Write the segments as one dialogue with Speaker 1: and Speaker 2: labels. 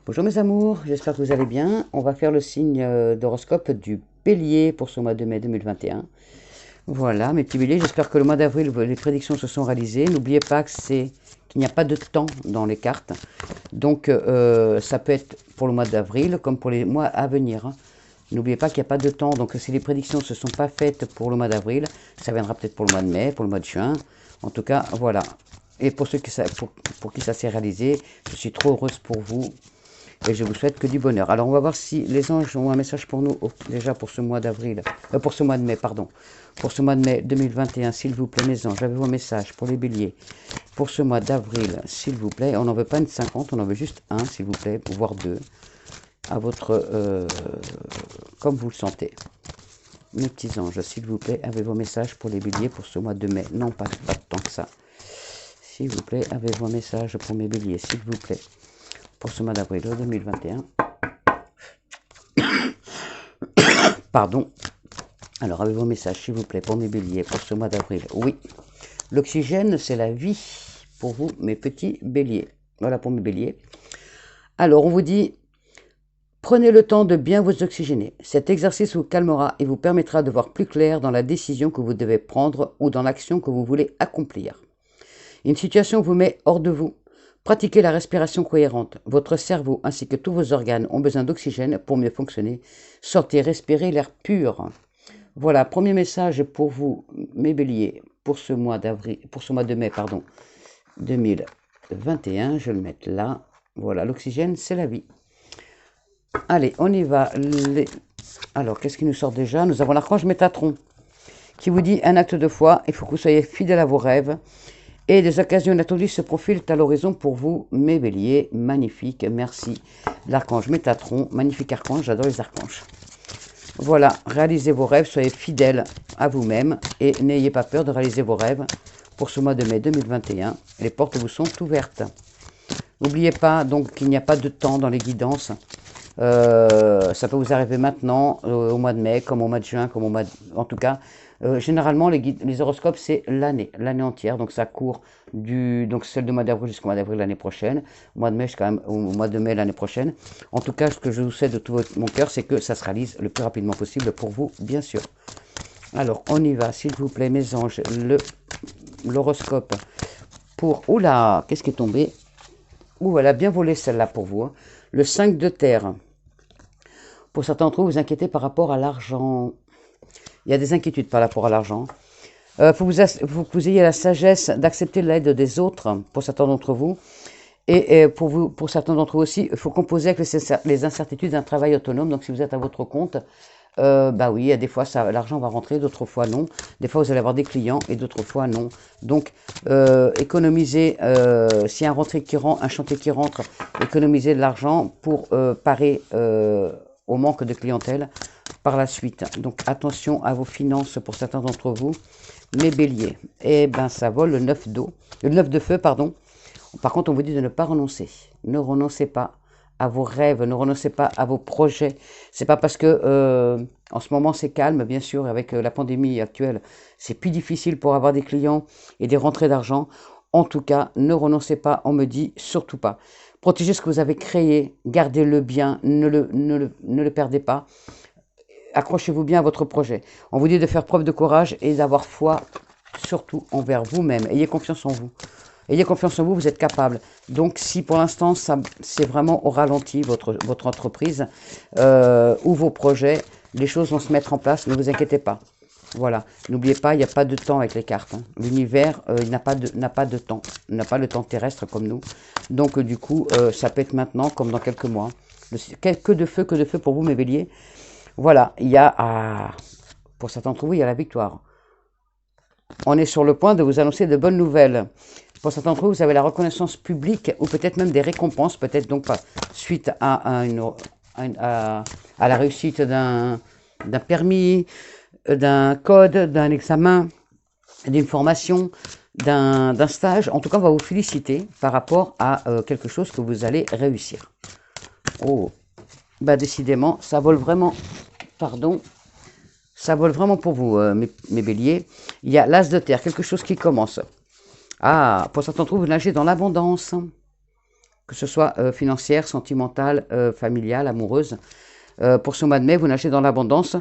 Speaker 1: Bonjour mes amours, j'espère que vous allez bien. On va faire le signe d'horoscope du Bélier pour ce mois de mai 2021. Voilà mes petits béliers, j'espère que le mois d'avril, les prédictions se sont réalisées. N'oubliez pas que qu'il n'y a pas de temps dans les cartes. Donc ça peut être pour le mois d'avril comme pour les mois à venir, hein. N'oubliez pas qu'il n'y a pas de temps, donc si les prédictions ne se sont pas faites pour le mois d'avril, ça viendra peut-être pour le mois de mai, pour le mois de juin. En tout cas, voilà. Et pour ceux pour qui ça s'est réalisé, je suis trop heureuse pour vous. Et je vous souhaite que du bonheur. Alors on va voir si les anges ont un message pour nous, déjà pour ce mois d'avril, pour ce mois de mai, pardon. Pour ce mois de mai 2021, s'il vous plaît mes anges, avez-vous un message pour les béliers. Pour ce mois d'avril, s'il vous plaît, on n'en veut pas une 50, on en veut juste un, s'il vous plaît, voire deux, à votre, comme vous le sentez. Mes petits anges, s'il vous plaît, avez-vous un message pour les béliers pour ce mois de mai. Non, pas tant que ça. S'il vous plaît, avez-vous un message pour mes béliers, s'il vous plaît. Pour ce mois d'avril 2021. Pardon. Alors, avez-vous un message, s'il vous plaît, pour mes béliers, pour ce mois d'avril? Oui. L'oxygène, c'est la vie pour vous, mes petits béliers. Voilà pour mes béliers. Alors, on vous dit, prenez le temps de bien vous oxygéner. Cet exercice vous calmera et vous permettra de voir plus clair dans la décision que vous devez prendre ou dans l'action que vous voulez accomplir. Une situation vous met hors de vous. Pratiquez la respiration cohérente. Votre cerveau ainsi que tous vos organes ont besoin d'oxygène pour mieux fonctionner. Sortez, respirez l'air pur. Voilà, premier message pour vous, mes béliers, pour ce mois d'avril, pour ce mois de mai, pardon, 2021. Je vais le mettre là. Voilà, l'oxygène, c'est la vie. Allez, on y va. Alors, qu'est-ce qui nous sort déjà? Nous avons l'archange Métatron qui vous dit un acte de foi. Il faut que vous soyez fidèle à vos rêves. Et des occasions inattendues se profilent à l'horizon pour vous, mes béliers. Magnifique, merci. L'archange Métatron, magnifique archange, j'adore les archanges. Voilà, réalisez vos rêves, soyez fidèles à vous-même et n'ayez pas peur de réaliser vos rêves pour ce mois de mai 2021. Les portes vous sont ouvertes. N'oubliez pas donc qu'il n'y a pas de temps dans les guidances. Ça peut vous arriver maintenant, au mois de mai, comme au mois de juin, comme au mois de... En tout cas, généralement, les horoscopes, c'est l'année entière. Donc, ça court donc celle du mois d'avril jusqu'au mois d'avril l'année prochaine. Au mois de mai, au mois de mai l'année prochaine. En tout cas, ce que je vous souhaite de tout mon cœur, c'est que ça se réalise le plus rapidement possible pour vous, bien sûr. Alors, on y va, s'il vous plaît, mes anges. L'horoscope pour... Oula, qu'est-ce qui est tombé? Ouh, elle a bien volé celle-là pour vous, hein. Le 5 de terre. Pour certains d'entre vous, vous inquiétez par rapport à l'argent. Il y a des inquiétudes par rapport à l'argent. Faut que vous ayez la sagesse d'accepter l'aide des autres, pour certains d'entre vous. Et pour certains d'entre vous aussi, il faut composer avec les incertitudes d'un travail autonome. Donc, si vous êtes à votre compte, bah oui, des fois, l'argent va rentrer, d'autres fois non. Des fois, vous allez avoir des clients et d'autres fois non. Donc, économisez, s'il y a un chantier qui rentre, économisez de l'argent pour parer au manque de clientèle par la suite. Donc, attention à vos finances pour certains d'entre vous, mes béliers. Et ben, ça vole le 9 d'eau, le 9 de feu, pardon. Par contre, on vous dit de ne pas renoncer. Ne renoncez pas à vos rêves, ne renoncez pas à vos projets. C'est pas parce que en ce moment c'est calme, bien sûr, avec la pandémie actuelle, c'est plus difficile pour avoir des clients et des rentrées d'argent. En tout cas, ne renoncez pas, on me dit surtout pas. Protégez ce que vous avez créé, gardez-le bien, ne le perdez pas. Accrochez-vous bien à votre projet. On vous dit de faire preuve de courage et d'avoir foi, surtout envers vous-même. Ayez confiance en vous. Ayez confiance en vous, vous êtes capable. Donc, si pour l'instant, c'est vraiment au ralenti, votre entreprise ou vos projets, les choses vont se mettre en place, ne vous inquiétez pas. Voilà. N'oubliez pas, il n'y a pas de temps avec les cartes, hein. L'univers n'a pas de temps. Il n'a pas le temps terrestre comme nous. Donc, du coup, ça peut être maintenant comme dans quelques mois. Que de feu pour vous, mes béliers. Voilà, il y a, pour certains d'entre vous, il y a la victoire. On est sur le point de vous annoncer de bonnes nouvelles. Pour certains d'entre vous, vous avez la reconnaissance publique ou peut-être même des récompenses, peut-être donc pas suite à la réussite d'un permis, d'un code, d'un examen, d'une formation, d'un stage. En tout cas, on va vous féliciter par rapport à quelque chose que vous allez réussir. Oh, bah décidément, ça vole vraiment, pardon, ça vole vraiment pour vous, mes béliers. Il y a l'as de terre, quelque chose qui commence. Ah, pour certains d'entre vous, vous nagez dans l'abondance. que ce soit financière, sentimentale, familiale, amoureuse. Pour ce mois de mai, vous nagez dans l'abondance.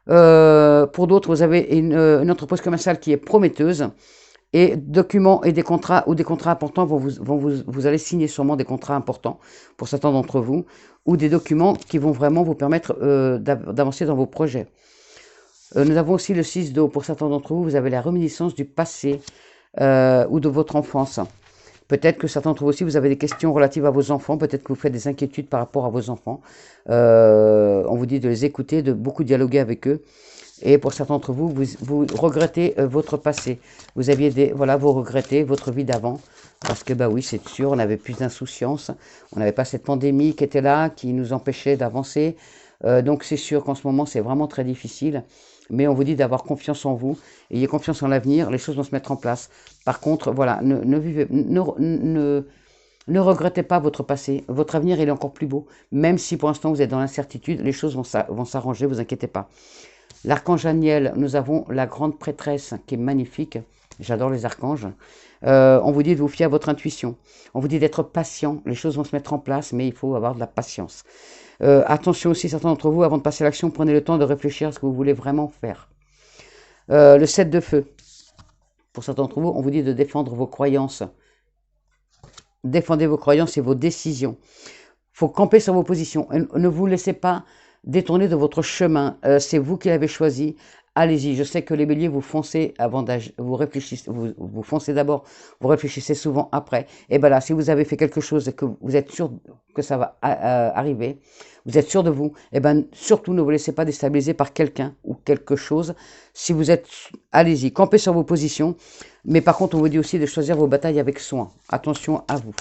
Speaker 1: Pour d'autres, vous avez une entreprise commerciale qui est prometteuse. Et documents et des contrats ou des contrats importants vous allez signer sûrement des contrats importants pour certains d'entre vous, ou des documents qui vont vraiment vous permettre d'avancer dans vos projets. Nous avons aussi le 6 d'eau. Pour certains d'entre vous, vous avez la réminiscence du passé ou de votre enfance. Peut-être que certains d'entre vous aussi, vous avez des questions relatives à vos enfants. Peut-être que vous faites des inquiétudes par rapport à vos enfants. On vous dit de les écouter, de beaucoup dialoguer avec eux. Et pour certains d'entre vous, vous regrettez votre passé. Vous aviez vous regrettez votre vie d'avant. Parce que, bah oui, c'est sûr, on avait plus d'insouciance. On n'avait pas cette pandémie qui était là, qui nous empêchait d'avancer. Donc, c'est sûr qu'en ce moment, c'est vraiment très difficile. Mais on vous dit d'avoir confiance en vous. Ayez confiance en l'avenir. Les choses vont se mettre en place. Par contre, voilà, ne regrettez pas votre passé. Votre avenir, il est encore plus beau. Même si pour l'instant, vous êtes dans l'incertitude, les choses vont s'arranger, vous inquiétez pas. L'archange Aniel, nous avons la grande prêtresse qui est magnifique. J'adore les archanges. On vous dit de vous fier à votre intuition. On vous dit d'être patient. Les choses vont se mettre en place, mais il faut avoir de la patience. Attention aussi, certains d'entre vous, avant de passer à l'action, prenez le temps de réfléchir à ce que vous voulez vraiment faire. Le 7 de feu. Pour certains d'entre vous, on vous dit de défendre vos croyances. Défendez vos croyances et vos décisions. Il faut camper sur vos positions. Ne vous laissez pas détourner de votre chemin. C'est vous qui l'avez choisi. Allez-y. Je sais que les béliers, vous foncez avant d'agir. Vous réfléchissez, vous foncez d'abord, vous réfléchissez souvent après. Et bien là, si vous avez fait quelque chose et que vous êtes sûr que ça va arriver, vous êtes sûr de vous, et bien surtout ne vous laissez pas déstabiliser par quelqu'un ou quelque chose. Si vous êtes, allez-y, campez sur vos positions. Mais par contre, on vous dit aussi de choisir vos batailles avec soin. Attention à vous.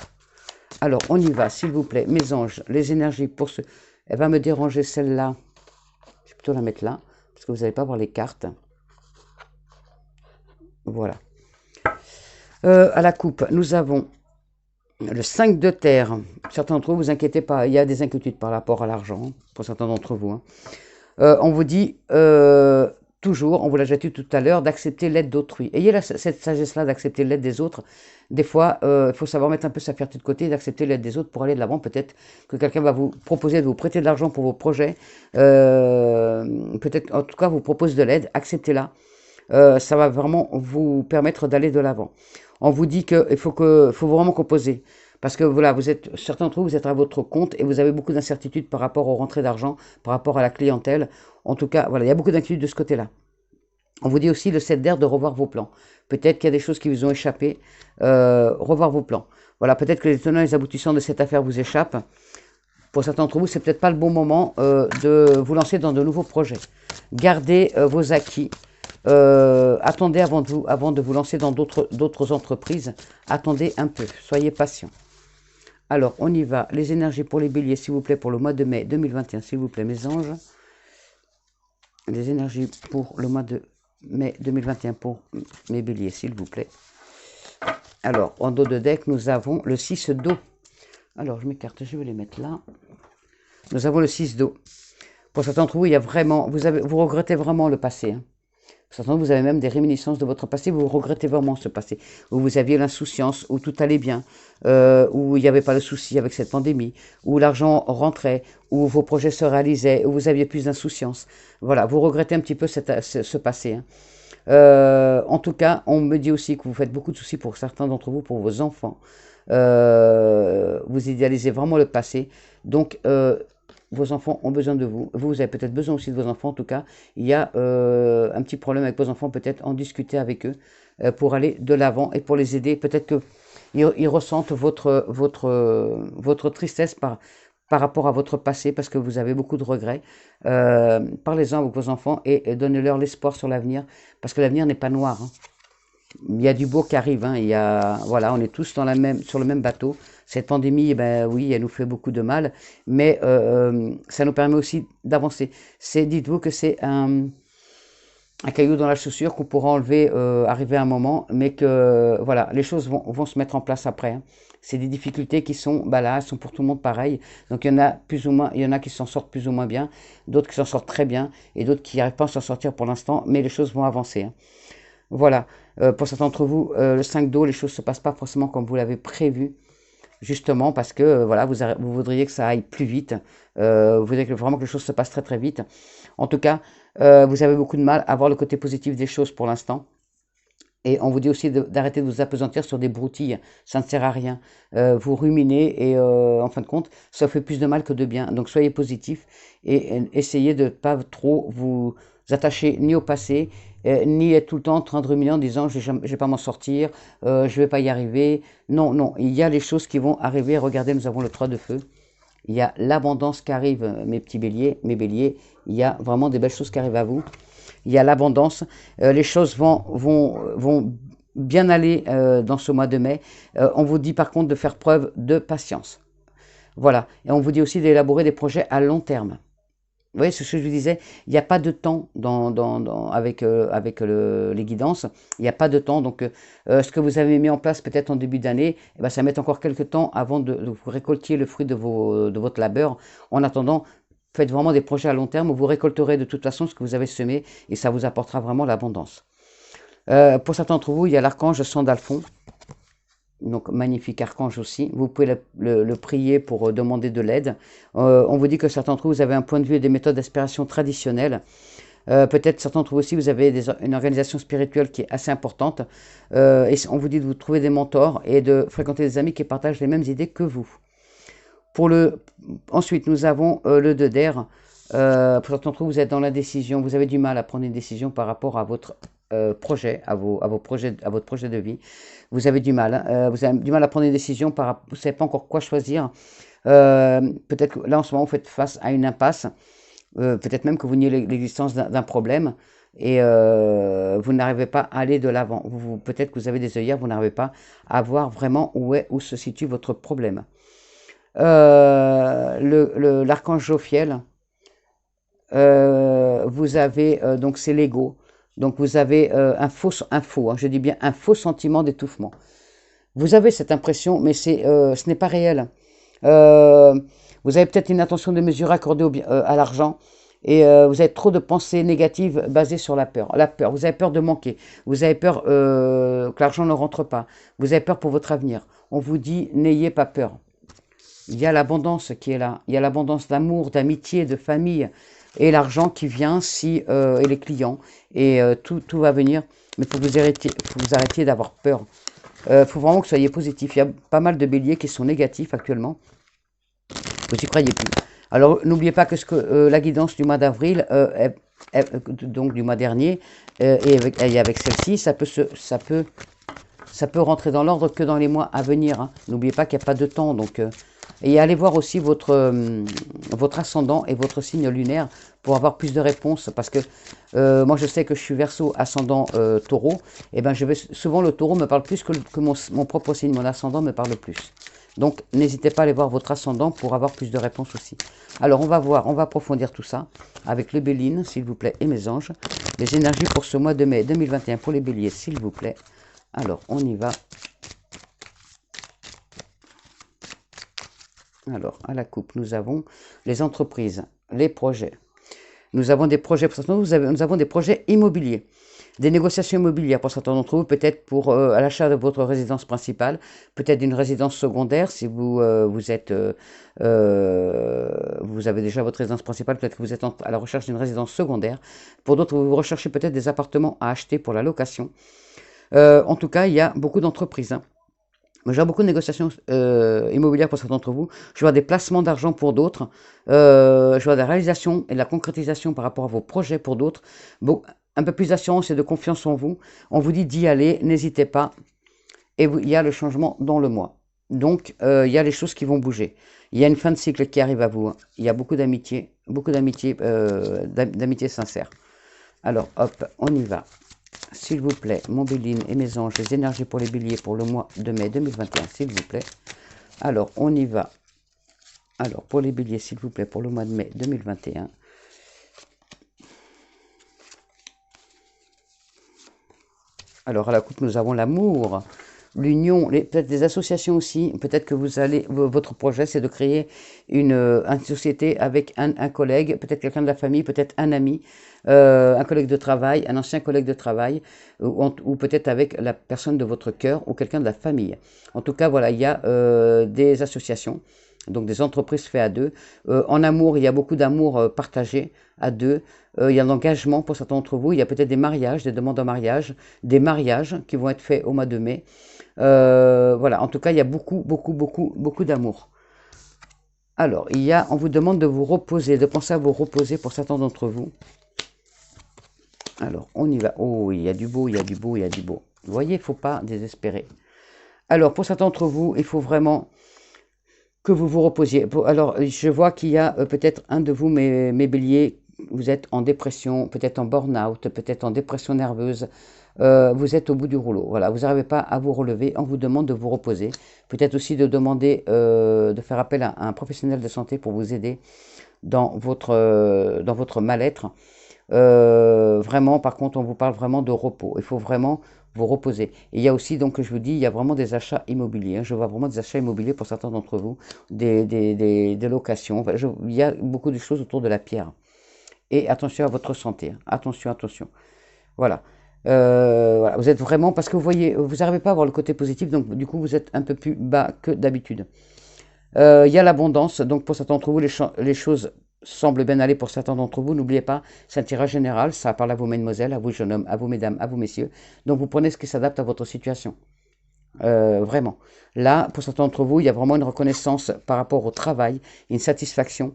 Speaker 1: Alors, on y va, s'il vous plaît. Mes anges, les énergies pour ce... Elle va me déranger celle-là. Je vais plutôt la mettre là, parce que vous n'allez pas voir les cartes. Voilà. À la coupe, nous avons le 5 de terre. Certains d'entre vous, vous inquiétez pas, il y a des inquiétudes par rapport à l'argent, pour certains d'entre vous. Hein. On vous dit toujours, on vous l'a déjà dit tout à l'heure, d'accepter l'aide d'autrui. Ayez cette sagesse-là d'accepter l'aide des autres. Des fois, il faut savoir mettre un peu sa fierté de côté et d'accepter l'aide des autres pour aller de l'avant. Peut-être que quelqu'un va vous proposer de vous prêter de l'argent pour vos projets. Peut-être, en tout cas, vous propose de l'aide. Acceptez-la. Ça va vraiment vous permettre d'aller de l'avant. On vous dit qu'il faut vraiment composer. Parce que voilà, certains d'entre vous, vous êtes à votre compte et vous avez beaucoup d'incertitudes par rapport aux rentrées d'argent, par rapport à la clientèle. En tout cas, voilà, il y a beaucoup d'inquiétudes de ce côté-là. On vous dit aussi le 7 d'air de revoir vos plans. Peut-être qu'il y a des choses qui vous ont échappé. Revoir vos plans. Voilà, peut-être que les tenants et les aboutissants de cette affaire vous échappent. Pour certains d'entre vous, c'est peut-être pas le bon moment de vous lancer dans de nouveaux projets. Gardez vos acquis. Attendez avant de vous lancer dans d'autres entreprises. Attendez un peu. Soyez patient. Alors, on y va. Les énergies pour les béliers, s'il vous plaît, pour le mois de mai 2021, s'il vous plaît, mes anges. Les énergies pour le mois de mai 2021 pour mes béliers, s'il vous plaît. Alors, en dos de deck, nous avons le 6 d'eau. Alors, je m'écarte, je vais les mettre là. Nous avons le 6 d'eau. Pour certains d'entre vous, il y a vraiment, vous regrettez vraiment le passé. Hein. Certains, vous avez même des réminiscences de votre passé, vous regrettez vraiment ce passé, où vous aviez l'insouciance, où tout allait bien, où il n'y avait pas de souci avec cette pandémie, où l'argent rentrait, où vos projets se réalisaient, où vous aviez plus d'insouciance. Voilà, vous regrettez un petit peu ce passé. Hein. En tout cas, on me dit aussi que vous faites beaucoup de soucis pour certains d'entre vous, pour vos enfants. Vous idéalisez vraiment le passé. Donc, vos enfants ont besoin de vous. Vous avez peut-être besoin aussi de vos enfants. En tout cas, il y a un petit problème avec vos enfants. Peut-être en discuter avec eux pour aller de l'avant et pour les aider. Peut-être qu'ils ressentent votre tristesse par rapport à votre passé parce que vous avez beaucoup de regrets. Parlez-en avec vos enfants et donnez-leur l'espoir sur l'avenir parce que l'avenir n'est pas noir. Hein. Il y a du beau qui arrive. Hein. Voilà, on est tous sur le même bateau. Cette pandémie, oui, elle nous fait beaucoup de mal, mais ça nous permet aussi d'avancer. Dites-vous que c'est un caillou dans la chaussure qu'on pourra enlever, arriver à un moment, mais que voilà, les choses vont se mettre en place après. Hein. C'est des difficultés qui sont, là, elles sont pour tout le monde pareilles. Donc il y en a plus ou moins, il y en a qui s'en sortent plus ou moins bien, d'autres qui s'en sortent très bien, et d'autres qui n'arrivent pas à s'en sortir pour l'instant, mais les choses vont avancer. Hein. Voilà. Pour certains d'entre vous, le 5 d'eau, les choses ne se passent pas forcément comme vous l'avez prévu. justement parce que voilà, vous voudriez que ça aille plus vite, vous voudriez vraiment que les choses se passent très très vite. En tout cas, vous avez beaucoup de mal à voir le côté positif des choses pour l'instant. Et on vous dit aussi d'arrêter de vous appesantir sur des broutilles, ça ne sert à rien. Vous ruminez et en fin de compte, ça fait plus de mal que de bien. Donc soyez positif et essayez de ne pas trop vous attacher ni au passé, ni être tout le temps en train de ruminer en disant je ne vais pas m'en sortir, je ne vais pas y arriver. Non, non, il y a les choses qui vont arriver. Regardez, nous avons le 3 de feu. Il y a l'abondance qui arrive, mes petits béliers, mes béliers. Il y a vraiment des belles choses qui arrivent à vous. Il y a l'abondance. Les choses vont bien aller dans ce mois de mai. On vous dit par contre de faire preuve de patience. Voilà. Et on vous dit aussi d'élaborer des projets à long terme. Vous voyez, c'est ce que je vous disais, il n'y a pas de temps avec les guidances, il n'y a pas de temps. Donc, ce que vous avez mis en place peut-être en début d'année, eh ben, ça met encore quelques temps avant de vous récolter le fruit de votre labeur. En attendant, faites vraiment des projets à long terme où vous récolterez de toute façon ce que vous avez semé et ça vous apportera vraiment l'abondance. Pour certains d'entre vous, il y a l'archange Sandalphon. Donc, magnifique archange aussi. Vous pouvez le prier pour demander de l'aide. On vous dit que certains d'entre vous, vous avez un point de vue et des méthodes d'inspiration traditionnelles. Peut-être certains d'entre vous aussi, vous avez une organisation spirituelle qui est assez importante. Et on vous dit de vous trouver des mentors et de fréquenter des amis qui partagent les mêmes idées que vous. Ensuite, nous avons le 2 d'air. Pour certains d'entre vous, vous êtes dans l'indécision. Vous avez du mal à prendre une décision par rapport à votre projet, à votre projet de vie. Vous avez du mal. Vous avez du mal à prendre une décision. Vous ne savez pas encore quoi choisir. Peut-être que là, en ce moment, vous faites face à une impasse. Peut-être même que vous niez l'existence d'un problème. Et vous n'arrivez pas à aller de l'avant. Peut-être que vous avez des œillères, vous n'arrivez pas à voir vraiment où se situe votre problème. L'archange Jophiel, vous avez, donc c'est l'ego. Donc vous avez je dis bien un faux sentiment d'étouffement. Vous avez cette impression, mais ce n'est pas réel. Vous avez peut-être une attention démesurée accordée à l'argent et vous avez trop de pensées négatives basées sur la peur. La peur, vous avez peur de manquer, vous avez peur que l'argent ne rentre pas, vous avez peur pour votre avenir. On vous dit, n'ayez pas peur. Il y a l'abondance qui est là, il y a l'abondance d'amour, d'amitié, de famille et l'argent qui vient et les clients et tout va venir. Mais il faut que vous arrêtiez d'avoir peur. Faut vraiment que vous soyez positif. Il y a pas mal de béliers qui sont négatifs actuellement. Vous n'y croyez plus. Alors, n'oubliez pas que la guidance du mois d'avril, donc du mois dernier, et avec celle-ci, ça peut rentrer dans l'ordre que dans les mois à venir. Hein. N'oubliez pas qu'il n'y a pas de temps. Donc, et allez voir aussi votre ascendant et votre signe lunaire pour avoir plus de réponses. Parce que moi, je sais que je suis Verseau, ascendant Taureau. Et ben, souvent le Taureau me parle plus que mon propre signe. Mon ascendant me parle plus. Donc, n'hésitez pas à aller voir votre ascendant pour avoir plus de réponses aussi. Alors, on va approfondir tout ça avec le Béline, s'il vous plaît, et mes anges. Les énergies pour ce mois de mai 2021 pour les béliers, s'il vous plaît. Alors, on y va. Alors, à la coupe, nous avons les entreprises, les projets. Nous avons des projets, nous avons des projets immobiliers. Des négociations immobilières pour certains d'entre vous, peut-être pour à l'achat de votre résidence principale, peut-être d'une résidence secondaire si vous avez déjà votre résidence principale, peut-être que vous êtes à la recherche d'une résidence secondaire. Pour d'autres, vous recherchez peut-être des appartements à acheter pour la location. En tout cas, il y a beaucoup d'entreprises. Hein. Je vois beaucoup de négociations immobilières pour certains d'entre vous. Je vois des placements d'argent pour d'autres. Je vois des réalisations et de la concrétisation par rapport à vos projets pour d'autres. Bon, un peu plus d'assurance et de confiance en vous. On vous dit d'y aller, n'hésitez pas. Et il y a le changement dans le mois. Donc, il y a les choses qui vont bouger. Il y a une fin de cycle qui arrive à vous. Hein. Il y a beaucoup d'amitié sincère. Alors, hop, on y va. S'il vous plaît, mon Béline et mes anges, les énergies pour les béliers pour le mois de mai 2021, s'il vous plaît. Alors, on y va. Alors, pour les béliers, s'il vous plaît, pour le mois de mai 2021. Alors, à la coupe, nous avons l'amour. l'union, peut-être des associations aussi. Peut-être que votre projet, c'est de créer une société avec un collègue, peut-être quelqu'un de la famille, peut-être un ami, un collègue de travail, un ancien collègue de travail, ou peut-être avec la personne de votre cœur ou quelqu'un de la famille. En tout cas, voilà, il y a des associations, donc des entreprises faites à deux. En amour, il y a beaucoup d'amour partagé à deux. Il y a l'engagement pour certains d'entre vous. Il y a peut-être des mariages, des demandes en mariage, des mariages qui vont être faits au mois de mai. Voilà, en tout cas, il y a beaucoup d'amour. Alors, on vous demande de vous reposer, de penser à vous reposer pour certains d'entre vous. Alors, on y va. Oh, il y a du beau, il y a du beau, il y a du beau. Vous voyez, il ne faut pas désespérer. Alors, pour certains d'entre vous, il faut vraiment que vous vous reposiez. Alors, je vois qu'il y a peut-être un de vous, mes béliers, vous êtes en dépression, peut-être en burn-out, peut-être en dépression nerveuse. Vous êtes au bout du rouleau. Voilà, vous n'arrivez pas à vous relever. On vous demande de vous reposer. Peut-être aussi de demander, de faire appel à un professionnel de santé pour vous aider dans votre mal-être. Vraiment, par contre, on vous parle vraiment de repos. Il faut vraiment vous reposer. Et il y a aussi, donc, je vous dis, il y a vraiment des achats immobiliers. Je vois vraiment des achats immobiliers pour certains d'entre vous, des locations. Enfin, il y a beaucoup de choses autour de la pierre. Et attention à votre santé. Attention, attention. Voilà. Voilà. Vous êtes vraiment, parce que vous voyez, vous n'arrivez pas à voir le côté positif, donc du coup, vous êtes un peu plus bas que d'habitude. Il y a l'abondance, donc pour certains d'entre vous, les choses semblent bien aller pour certains d'entre vous. N'oubliez pas, c'est un tirage général, ça parle à vous mesdemoiselles, à vous jeunes hommes, à vous mesdames, à vous messieurs. Donc vous prenez ce qui s'adapte à votre situation. Vraiment. Là, pour certains d'entre vous, il y a vraiment une reconnaissance par rapport au travail, une satisfaction.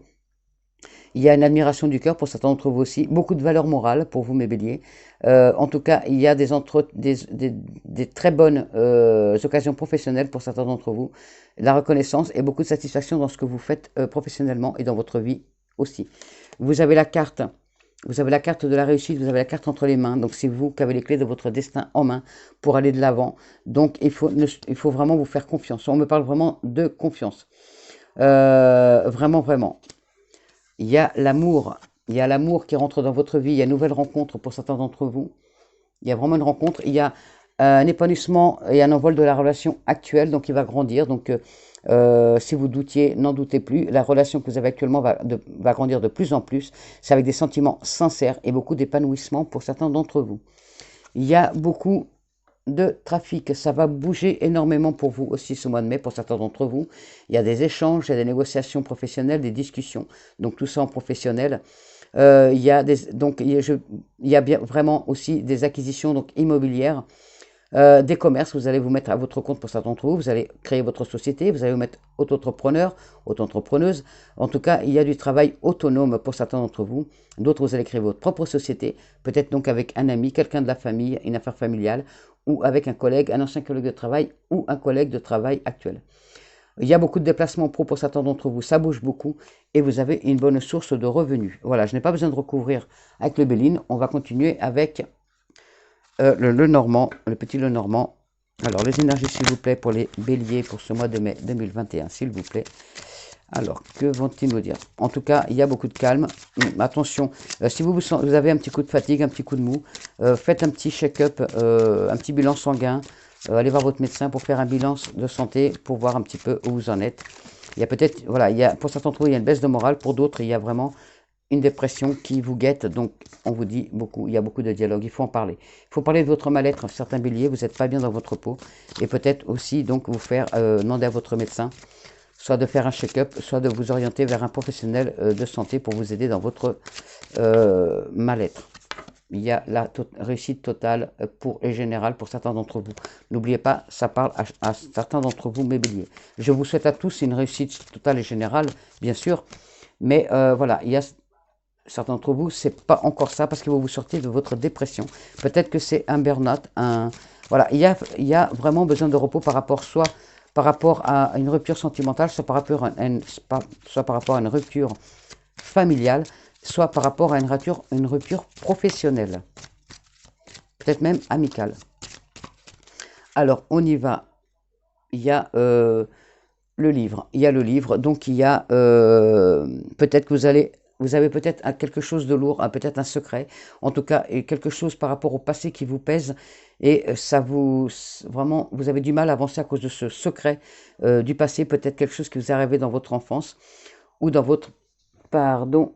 Speaker 1: Il y a une admiration du cœur pour certains d'entre vous aussi, beaucoup de valeur morale pour vous, mes béliers. En tout cas, il y a des très bonnes occasions professionnelles pour certains d'entre vous, la reconnaissance et beaucoup de satisfaction dans ce que vous faites professionnellement et dans votre vie aussi. Vous avez la carte de la réussite, vous avez la carte entre les mains, donc c'est vous qui avez les clés de votre destin en main pour aller de l'avant. Donc il faut vraiment vous faire confiance. On me parle vraiment de confiance. Vraiment, vraiment. Il y a l'amour qui rentre dans votre vie, il y a une nouvelle rencontre pour certains d'entre vous. Il y a vraiment une rencontre, il y a un épanouissement et un envol de la relation actuelle, donc il va grandir. Donc si vous doutiez, n'en doutez plus, la relation que vous avez actuellement va grandir de plus en plus. C'est avec des sentiments sincères et beaucoup d'épanouissement pour certains d'entre vous. Il y a beaucoup de trafic, ça va bouger énormément pour vous aussi ce mois de mai, pour certains d'entre vous. Il y a des échanges, il y a des négociations professionnelles, des discussions, donc tout ça en professionnel. Il y a bien vraiment aussi des acquisitions donc immobilières, des commerces. Vous allez vous mettre à votre compte pour certains d'entre vous, vous allez créer votre société, vous allez vous mettre auto-entrepreneur, auto-entrepreneuse. En tout cas, il y a du travail autonome pour certains d'entre vous. D'autres, vous allez créer votre propre société, peut-être donc avec un ami, quelqu'un de la famille, une affaire familiale, ou avec un collègue, un ancien collègue de travail ou un collègue de travail actuel. Il y a beaucoup de déplacements pro pour certains d'entre vous, ça bouge beaucoup et vous avez une bonne source de revenus. Voilà, je n'ai pas besoin de recouvrir avec le Béline, on va continuer avec le Normand, le petit le Normand. Alors les énergies s'il vous plaît pour les béliers pour ce mois de mai 2021, s'il vous plaît. Alors, que vont-ils nous dire? En tout cas, il y a beaucoup de calme. Attention, si vous avez un petit coup de fatigue, un petit coup de mou, faites un petit check-up, un petit bilan sanguin. Allez voir votre médecin pour faire un bilan de santé, pour voir un petit peu où vous en êtes. Il y a peut-être, voilà, pour certains d'entre vous, il y a une baisse de morale. Pour d'autres, il y a vraiment une dépression qui vous guette. Donc, on vous dit beaucoup, il y a beaucoup de dialogue. Il faut en parler. Il faut parler de votre mal-être. Certains béliers, vous n'êtes pas bien dans votre peau. Et peut-être aussi, donc, vous faire demander à votre médecin soit de faire un check-up, soit de vous orienter vers un professionnel de santé pour vous aider dans votre mal-être. Il y a la réussite totale et générale pour certains d'entre vous. N'oubliez pas, ça parle à certains d'entre vous, mes béliers. Je vous souhaite à tous une réussite totale et générale, bien sûr. Mais voilà, il y a certains d'entre vous, c'est pas encore ça parce que vous sortez de votre dépression. Peut-être que c'est un burn-out. Voilà, il y a vraiment besoin de repos par rapport à une rupture sentimentale, soit par rapport à une rupture familiale, soit par rapport à une rupture professionnelle, peut-être même amicale. Alors, on y va. Il y a le livre. Donc, il y a peut-être que vous allez vous avez peut-être quelque chose de lourd, peut-être un secret, en tout cas et quelque chose par rapport au passé qui vous pèse et ça vous, vraiment, vous avez du mal à avancer à cause de ce secret du passé, peut-être quelque chose qui vous est arrivé dans votre enfance ou dans votre, pardon,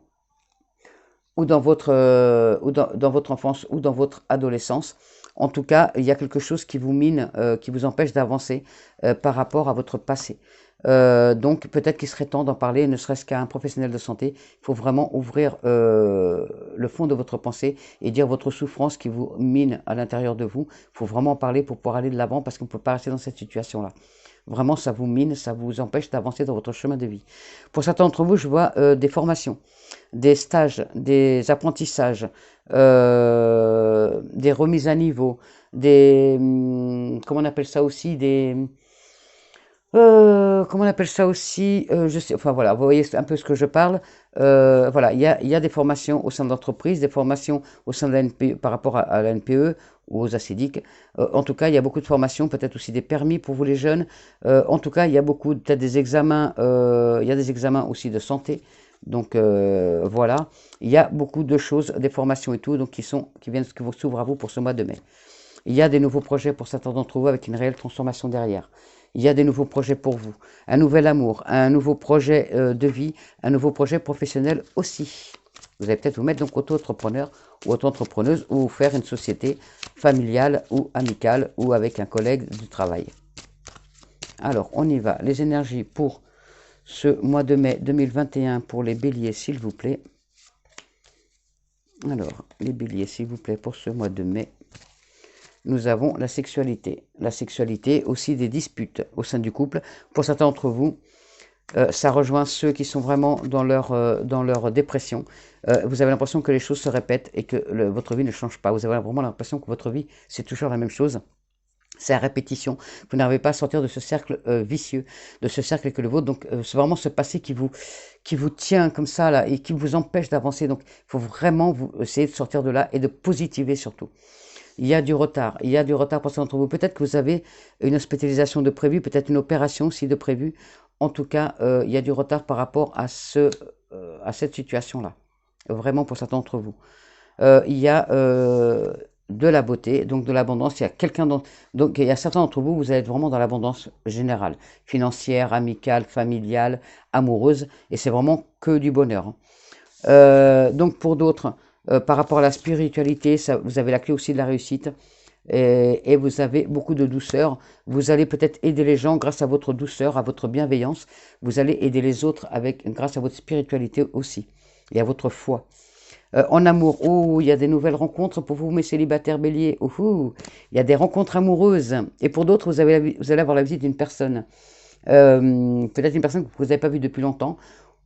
Speaker 1: ou dans votre, dans votre enfance ou dans votre adolescence. En tout cas, il y a quelque chose qui vous mine, qui vous empêche d'avancer par rapport à votre passé. Donc peut-être qu'il serait temps d'en parler, ne serait-ce qu'à un professionnel de santé. Il faut vraiment ouvrir le fond de votre pensée et dire votre souffrance qui vous mine à l'intérieur de vous. Il faut vraiment en parler pour pouvoir aller de l'avant parce qu'on ne peut pas rester dans cette situation-là. Vraiment, ça vous mine, ça vous empêche d'avancer dans votre chemin de vie. Pour certains d'entre vous, je vois des formations, des stages, des apprentissages, des remises à niveau, des, comment on appelle ça aussi, des, comment on appelle ça aussi, je sais, enfin voilà, vous voyez un peu ce que je parle. Voilà, il y a des formations au sein de l'entreprise, des formations au sein de la NPE, par rapport à la NPE ou aux ACDIC. En tout cas, il y a beaucoup de formations, peut-être aussi des permis pour vous les jeunes. En tout cas, il y a beaucoup, peut-être des examens, il y a des examens aussi de santé. Donc voilà, il y a beaucoup de choses, des formations et tout, donc qui viennent, qui s'ouvrent à vous pour ce mois de mai. Il y a des nouveaux projets pour certains d'entre vous avec une réelle transformation derrière. Il y a des nouveaux projets pour vous, un nouvel amour, un nouveau projet de vie, un nouveau projet professionnel aussi. Vous allez peut-être vous mettre donc auto-entrepreneur ou auto-entrepreneuse ou faire une société familiale ou amicale ou avec un collègue du travail. Alors, on y va. Les énergies pour ce mois de mai 2021 pour les béliers, s'il vous plaît. Alors, les béliers, s'il vous plaît, pour ce mois de mai. Nous avons la sexualité. La sexualité, aussi des disputes au sein du couple. Pour certains d'entre vous, ça rejoint ceux qui sont vraiment dans leur dépression. Vous avez l'impression que les choses se répètent et que votre vie ne change pas. Vous avez vraiment l'impression que votre vie, c'est toujours la même chose. C'est à répétition. Vous n'arrivez pas à sortir de ce cercle vicieux, de ce cercle que le vôtre. Donc, c'est vraiment ce passé qui vous tient comme ça, là, et qui vous empêche d'avancer. Donc, il faut vraiment vous essayer de sortir de là et de positiver surtout. Il y a du retard pour certains d'entre vous. Peut-être que vous avez une hospitalisation de prévu, peut-être une opération aussi de prévu. En tout cas, il y a du retard par rapport à cette situation-là. Vraiment pour certains d'entre vous. Il y a de la beauté, donc de l'abondance. Il y a donc il y a certains d'entre vous, vous allez être vraiment dans l'abondance générale, financière, amicale, familiale, amoureuse, et c'est vraiment que du bonheur. Donc pour d'autres, par rapport à la spiritualité, vous avez la clé aussi de la réussite. Et vous avez beaucoup de douceur. Vous allez peut-être aider les gens grâce à votre douceur, à votre bienveillance. Vous allez aider les autres grâce à votre spiritualité aussi et à votre foi. En amour, il y a des nouvelles rencontres pour vous, mes célibataires béliers. Il y a des rencontres amoureuses. Et pour d'autres, vous allez avoir la visite d'une personne. Peut-être une personne que vous n'avez pas vue depuis longtemps.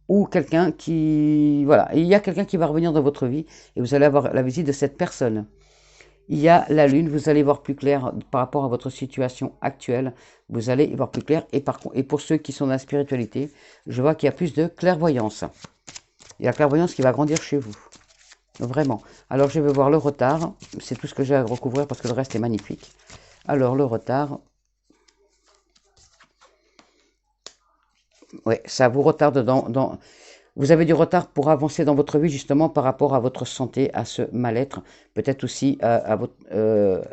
Speaker 1: Ou quelqu'un qui... Voilà, il y a quelqu'un qui va revenir dans votre vie et vous allez avoir la visite de cette personne. Il y a la lune, vous allez voir plus clair par rapport à votre situation actuelle. Vous allez y voir plus clair. Et pour ceux qui sont dans la spiritualité, je vois qu'il y a plus de clairvoyance. Il y a la clairvoyance qui va grandir chez vous. Vraiment. Alors, je vais voir le retard. C'est tout ce que j'ai à recouvrir parce que le reste est magnifique. Alors, le retard. Oui, ça vous retarde Vous avez du retard pour avancer dans votre vie justement par rapport à votre santé, à ce mal-être. Peut-être aussi à votre...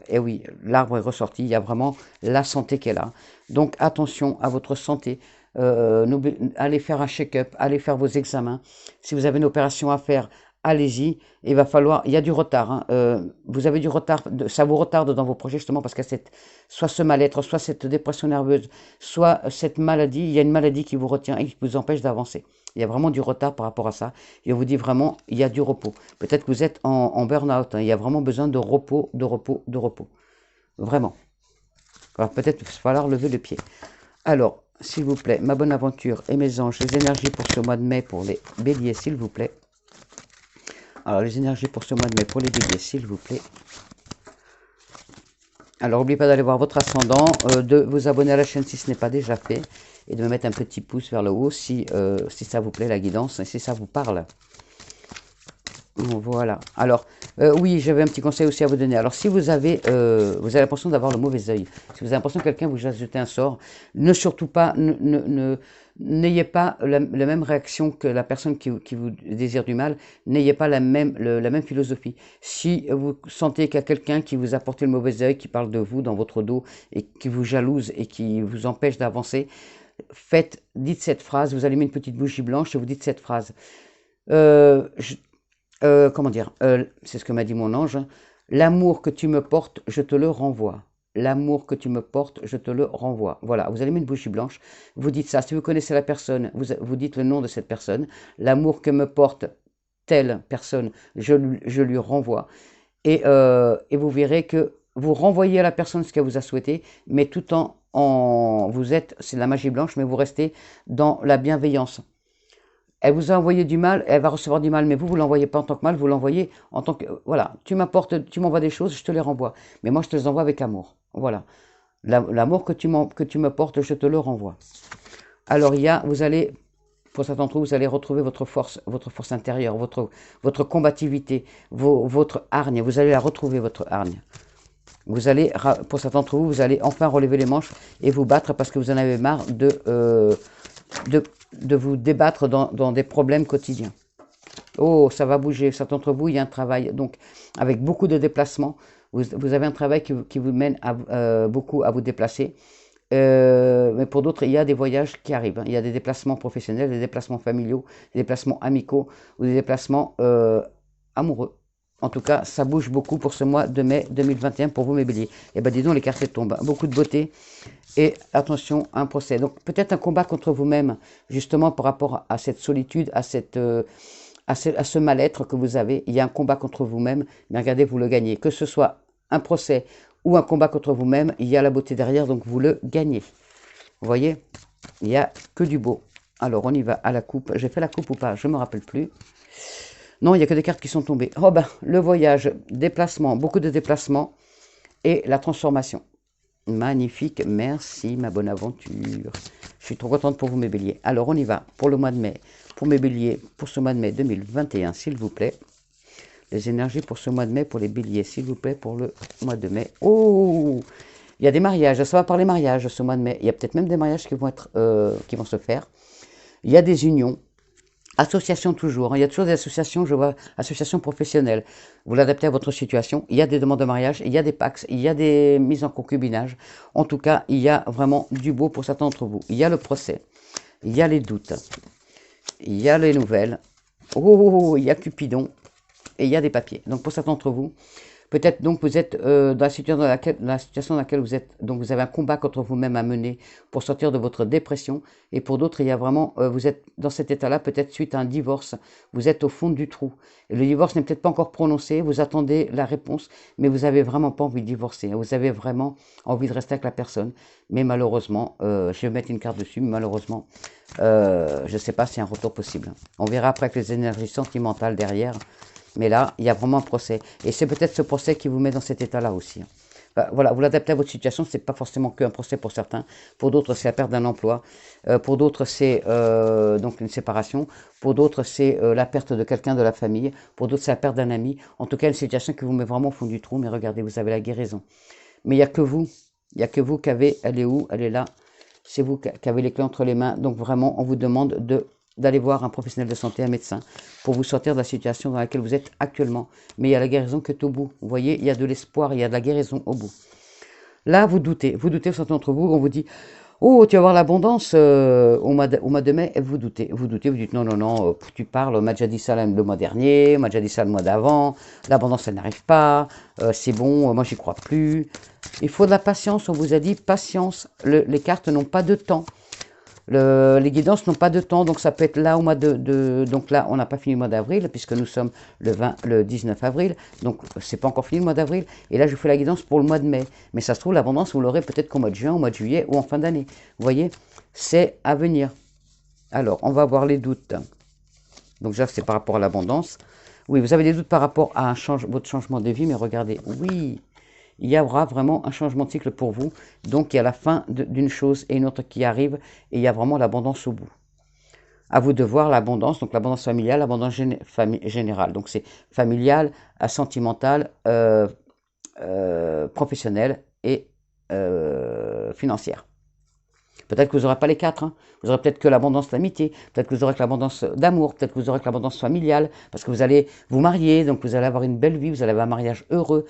Speaker 1: et oui, l'arbre est ressorti. Il y a vraiment la santé qui est là. Donc, attention à votre santé. Allez faire un check-up. Allez faire vos examens. Si vous avez une opération à faire, allez-y. Il va falloir... Il y a du retard. Hein. Vous avez du retard. Ça vous retarde dans vos projets justement parce qu'il y a soit ce mal-être, soit cette dépression nerveuse, soit cette maladie. Il y a une maladie qui vous retient et qui vous empêche d'avancer. Il y a vraiment du retard par rapport à ça. Et on vous dit vraiment, il y a du repos. Peut-être que vous êtes en burn-out. Hein. Il y a vraiment besoin de repos, de repos, de repos. Vraiment. Alors peut-être qu'il va falloir lever le pied. Alors, s'il vous plaît, ma bonne aventure et mes anges, les énergies pour ce mois de mai pour les béliers, s'il vous plaît. Alors, les énergies pour ce mois de mai pour les béliers, s'il vous plaît. Alors, n'oubliez pas d'aller voir votre ascendant, de vous abonner à la chaîne si ce n'est pas déjà fait, et de me mettre un petit pouce vers le haut si ça vous plaît, la guidance, et si ça vous parle. Voilà. Alors, oui, j'avais un petit conseil aussi à vous donner. Alors, si vous avez l'impression d'avoir le mauvais œil, si vous avez l'impression que quelqu'un vous a jeté un sort, ne surtout pas, n'ayez pas la même réaction que la personne qui vous désire du mal, n'ayez pas la même philosophie. Si vous sentez qu'il y a quelqu'un qui vous a porté le mauvais œil, qui parle de vous dans votre dos et qui vous jalouse et qui vous empêche d'avancer, dites cette phrase, vous allumez une petite bougie blanche et vous dites cette phrase. Comment dire, c'est ce que m'a dit mon ange, l'amour que tu me portes, je te le renvoie. L'amour que tu me portes, je te le renvoie. Voilà, vous allumez une bougie blanche, vous dites ça. Si vous connaissez la personne, vous dites le nom de cette personne. L'amour que me porte telle personne, je lui renvoie. Et vous verrez que vous renvoyez à la personne ce qu'elle vous a souhaité, mais tout c'est la magie blanche, mais vous restez dans la bienveillance. Elle vous a envoyé du mal, elle va recevoir du mal, mais vous l'envoyez pas en tant que mal, vous l'envoyez en tant que, voilà, tu m'envoies des choses, je te les renvoie. Mais moi, je te les envoie avec amour. Voilà. L'amour que tu me portes, je te le renvoie. Alors, vous allez, pour certains d'entre vous, vous allez retrouver votre force intérieure, votre combativité, votre hargne. Vous allez la retrouver, votre hargne. Pour certains d'entre vous, vous allez enfin relever les manches et vous battre parce que vous en avez marre de vous débattre dans des problèmes quotidiens. Oh, ça va bouger. Certains d'entre vous, il y a un travail, donc avec beaucoup de déplacements. Vous avez un travail qui vous mène beaucoup à vous déplacer. Mais pour d'autres, il y a des voyages qui arrivent. Il y a des déplacements professionnels, des déplacements familiaux, des déplacements amicaux ou des déplacements amoureux. En tout cas, ça bouge beaucoup pour ce mois de mai 2021 pour vous, mes béliers. Et bien, dis donc, les cartes tombent. Beaucoup de beauté et attention à un procès. Donc, peut-être un combat contre vous-même, justement par rapport à cette solitude, à ce mal-être que vous avez. Il y a un combat contre vous-même, mais regardez, vous le gagnez. Que ce soit un procès ou un combat contre vous-même, il y a la beauté derrière, donc vous le gagnez. Vous voyez, il n'y a que du beau. Alors, on y va à la coupe. J'ai fait la coupe ou pas? Je ne me rappelle plus. Non, il n'y a que des cartes qui sont tombées. Oh ben, le voyage, déplacement, beaucoup de déplacements et la transformation. Magnifique, merci ma bonne aventure. Je suis trop contente pour vous mes béliers. Alors on y va pour le mois de mai, pour mes béliers, pour ce mois de mai 2021 s'il vous plaît. Les énergies pour ce mois de mai, pour les béliers s'il vous plaît, pour le mois de mai. Oh, il y a des mariages, ça va parler mariage ce mois de mai. Il y a peut-être même des mariages qui vont se faire. Il y a des unions. Association toujours, il y a toujours des associations, je vois, associations professionnelles. Vous l'adaptez à votre situation, il y a des demandes de mariage, il y a des pax, il y a des mises en concubinage. En tout cas, il y a vraiment du beau pour certains d'entre vous. Il y a le procès, il y a les doutes, il y a les nouvelles, il y a Cupidon et il y a des papiers. Donc pour certains d'entre vous, peut-être donc vous êtes dans la situation dans laquelle vous êtes, donc vous avez un combat contre vous-même à mener pour sortir de votre dépression. Et pour d'autres, il y a vraiment, vous êtes dans cet état-là, peut-être suite à un divorce. Vous êtes au fond du trou. Et le divorce n'est peut-être pas encore prononcé, vous attendez la réponse, mais vous n'avez vraiment pas envie de divorcer. Vous avez vraiment envie de rester avec la personne. Mais malheureusement, je vais mettre une carte dessus, mais malheureusement, je ne sais pas si un retour possible. On verra après avec les énergies sentimentales derrière. Mais là, il y a vraiment un procès. Et c'est peut-être ce procès qui vous met dans cet état-là aussi. Voilà, vous l'adaptez à votre situation, ce n'est pas forcément qu'un procès pour certains. Pour d'autres, c'est la perte d'un emploi. Pour d'autres, c'est donc une séparation. Pour d'autres, c'est la perte de quelqu'un de la famille. Pour d'autres, c'est la perte d'un ami. En tout cas, une situation qui vous met vraiment au fond du trou. Mais regardez, vous avez la guérison. Mais il n'y a que vous. Il n'y a que vous qui avez, elle est où? Elle est là. C'est vous qui avez les clés entre les mains. Donc vraiment, on vous demande d'aller voir un professionnel de santé, un médecin, pour vous sortir de la situation dans laquelle vous êtes actuellement. Mais il y a la guérison qui est au bout. Vous voyez, il y a de l'espoir, il y a de la guérison au bout. Là, vous doutez, certains d'entre vous, on vous dit, oh, tu vas avoir l'abondance au mois de mai, et vous doutez, vous dites, non, non, non, tu parles, on m'a déjà dit ça le mois dernier, on m'a déjà dit ça le mois d'avant, l'abondance, elle n'arrive pas, c'est bon, moi, j'y crois plus. Il faut de la patience, on vous a dit, patience, les cartes n'ont pas de temps. Les guidances n'ont pas de temps, donc ça peut être là au mois donc là, on n'a pas fini le mois d'avril, puisque nous sommes le 19 avril, donc c'est pas encore fini le mois d'avril, et là je fais la guidance pour le mois de mai. Mais ça se trouve, l'abondance, vous l'aurez peut-être qu'au mois de juin, au mois de juillet, ou en fin d'année. Vous voyez, c'est à venir. Alors, on va voir les doutes. Donc là, c'est par rapport à l'abondance. Oui, vous avez des doutes par rapport à votre changement de vie, mais regardez, oui, il y aura vraiment un changement de cycle pour vous. Donc, il y a la fin d'une chose et une autre qui arrive, et il y a vraiment l'abondance au bout. À vous de voir l'abondance, donc l'abondance familiale, l'abondance générale. Donc, c'est familial, sentimental, professionnel et financière. Peut-être que vous n'aurez pas les quatre. Hein. Vous aurez peut-être que l'abondance d'amitié, peut-être que vous aurez que l'abondance d'amour, peut-être que vous aurez que l'abondance familiale, parce que vous allez vous marier, donc vous allez avoir une belle vie, vous allez avoir un mariage heureux,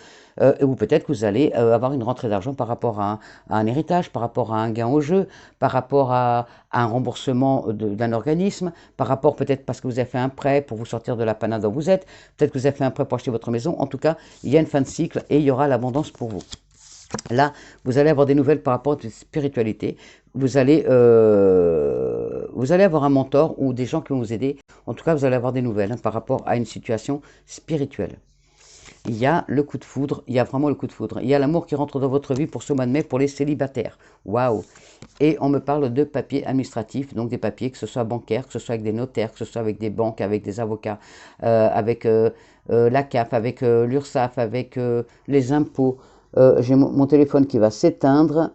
Speaker 1: ou peut-être que vous allez avoir une rentrée d'argent par rapport à un héritage, par rapport à un gain au jeu, par rapport à un remboursement d'un organisme, par rapport peut-être parce que vous avez fait un prêt pour vous sortir de la panade dont vous êtes, peut-être que vous avez fait un prêt pour acheter votre maison. En tout cas, il y a une fin de cycle et il y aura l'abondance pour vous. Là, vous allez avoir des nouvelles par rapport à votre spiritualité. Vous allez avoir un mentor ou des gens qui vont vous aider. En tout cas, vous allez avoir des nouvelles par rapport à une situation spirituelle. Il y a le coup de foudre, il y a vraiment le coup de foudre. Il y a l'amour qui rentre dans votre vie pour ce mois de mai pour les célibataires. Waouh! Et on me parle de papiers administratifs, donc des papiers, que ce soit bancaires, que ce soit avec des notaires, que ce soit avec des banques, avec des avocats, avec la CAF, avec l'URSSAF, avec les impôts. J'ai mon téléphone qui va s'éteindre.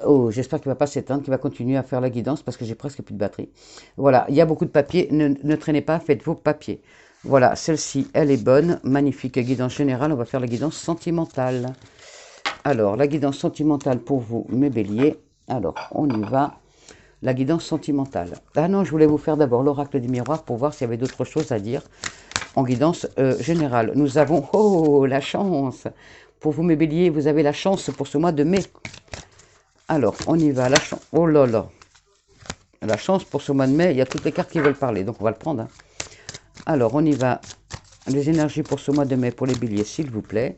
Speaker 1: Oh, j'espère qu'il ne va pas s'éteindre, qu'il va continuer à faire la guidance parce que j'ai presque plus de batterie. Voilà, il y a beaucoup de papiers. Ne traînez pas, faites vos papiers. Voilà, celle-ci, elle est bonne. Magnifique guidance générale. On va faire la guidance sentimentale. Alors, la guidance sentimentale pour vous, mes béliers. Alors, on y va. La guidance sentimentale. Ah non, je voulais vous faire d'abord l'oracle du miroir pour voir s'il y avait d'autres choses à dire en guidance générale. Nous avons, oh, la chance. Pour vous, mes béliers, vous avez la chance pour ce mois de mai. Alors, on y va. La chance. Oh là là. La chance pour ce mois de mai, il y a toutes les cartes qui veulent parler, donc on va le prendre. Hein. Alors, on y va. Les énergies pour ce mois de mai, pour les béliers, s'il vous plaît.